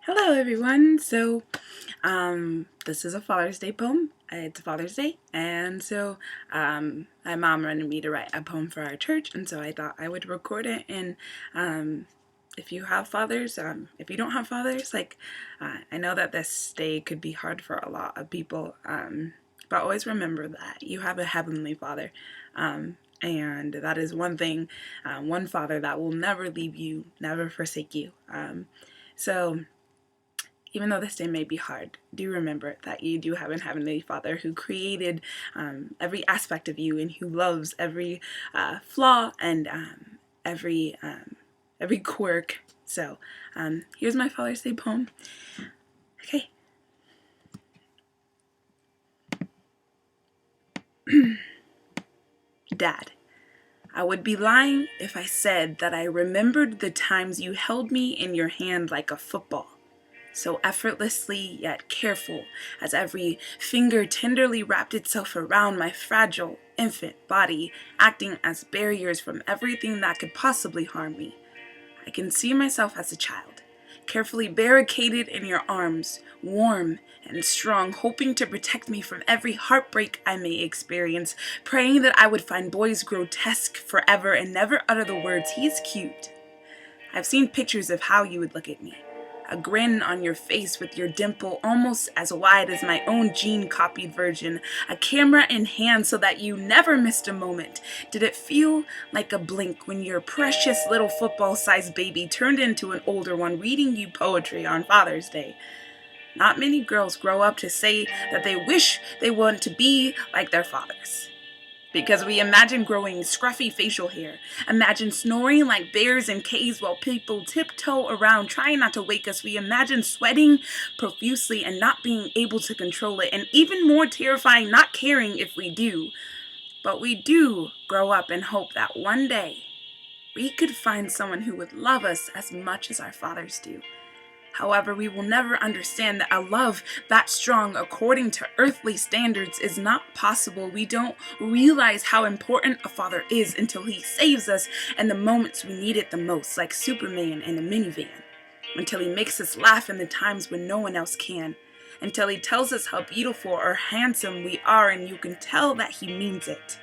Hello everyone. This is a Father's Day poem. It's Father's Day, and my mom wanted me to write a poem for our church, and so I thought I would record it. And if you have fathers, if you don't have fathers, I know that this day could be hard for a lot of people, but always remember that you have a heavenly Father, and that is one thing, one Father that will never leave you, never forsake you. So even though this day may be hard, do remember that you do have a Heavenly Father who created every aspect of you and who loves every flaw and every quirk. So here's my Father's Day poem. Okay. Dad, I would be lying if I said that I remembered the times you held me in your hand like a football, so effortlessly yet careful, as every finger tenderly wrapped itself around my fragile infant body, acting as barriers from everything that could possibly harm me. I can see myself as a child, carefully barricaded in your arms, warm and strong, hoping to protect me from every heartbreak I may experience, praying that I would find boys grotesque forever and never utter the words, "He's cute." I've seen pictures of how you would look at me. A grin on your face with your dimple almost as wide as my own gene-copied version, a camera in hand so that you never missed a moment. Did it feel like a blink when your precious little football-sized baby turned into an older one reading you poetry on Father's Day? Not many girls grow up to say that they wish they want to be like their fathers. Because we imagine growing scruffy facial hair, imagine snoring like bears in caves while people tiptoe around trying not to wake us. We imagine sweating profusely and not being able to control it, and even more terrifying, not caring if we do. But we do grow up and hope that one day we could find someone who would love us as much as our fathers do. However, we will never understand that a love that strong according to earthly standards is not possible. We don't realize how important a father is until he saves us in the moments we need it the most, like Superman in a minivan. Until he makes us laugh in the times when no one else can. Until he tells us how beautiful or handsome we are and you can tell that he means it.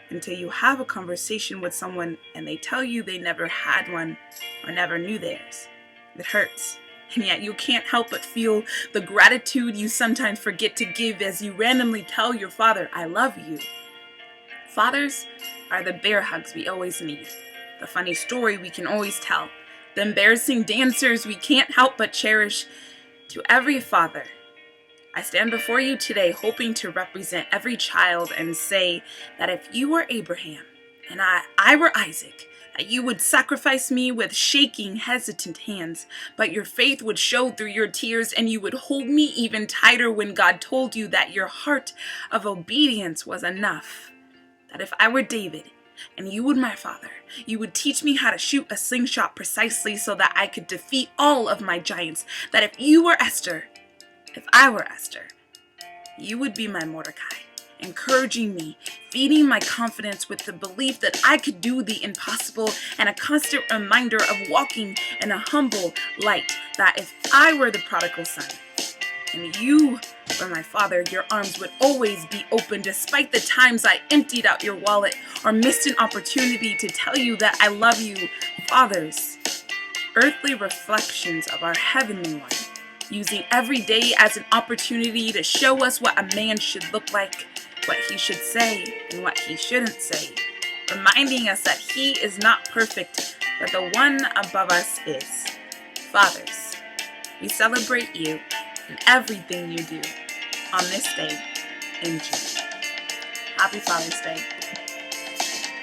Until you have a conversation with someone and they tell you they never had one or never knew theirs. It hurts. And yet you can't help but feel the gratitude you sometimes forget to give as you randomly tell your father, "I love you." Fathers are the bear hugs we always need, the funny story we can always tell, the embarrassing dancers we can't help but cherish. To every father, I stand before you today hoping to represent every child and say that if you were Abraham and I were Isaac, that you would sacrifice me with shaking, hesitant hands, but your faith would show through your tears and you would hold me even tighter when God told you that your heart of obedience was enough. That if I were David and you were my father, you would teach me how to shoot a slingshot precisely so that I could defeat all of my giants. That if you were Esther, if I were Esther, you would be my Mordecai, encouraging me, feeding my confidence with the belief that I could do the impossible, and a constant reminder of walking in a humble light, that if I were the prodigal son and you were my father, your arms would always be open despite the times I emptied out your wallet or missed an opportunity to tell you that I love you. Fathers, earthly reflections of our heavenly one, using every day as an opportunity to show us what a man should look like, what he should say and what he shouldn't say, reminding us that he is not perfect, but the one above us is. Fathers, we celebrate you and everything you do on this day in June. Happy Father's Day.